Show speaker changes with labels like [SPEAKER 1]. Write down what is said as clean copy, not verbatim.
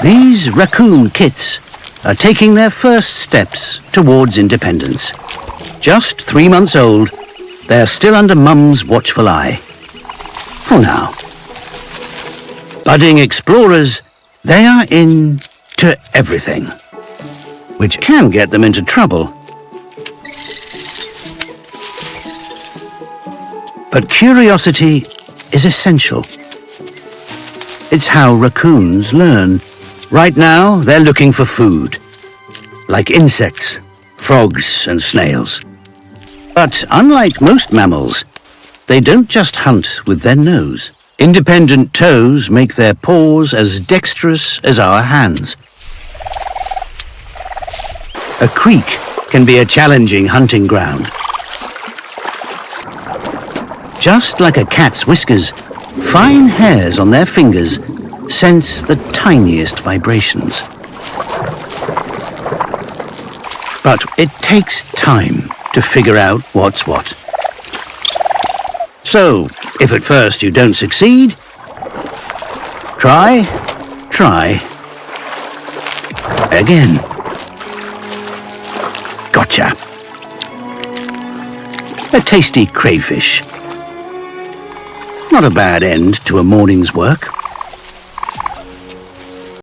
[SPEAKER 1] These raccoon kits are taking their first steps towards independence. Just 3 months old, they're still under Mum's watchful eye. For now. Budding explorers, they are into everything, which can get them into trouble. But curiosity is essential. It's how raccoons learn. Right now, they're looking for food, like insects, frogs and snails. But unlike most mammals, they don't just hunt with their nose. Independent toes make their paws as dexterous as our hands. A creek can be a challenging hunting ground. Just like a cat's whiskers, fine hairs on their fingers sense the tiniest vibrations. But it takes time to figure out what's what. So, if at first you don't succeed, try again. Gotcha. A tasty crayfish. Not a bad end to a morning's work.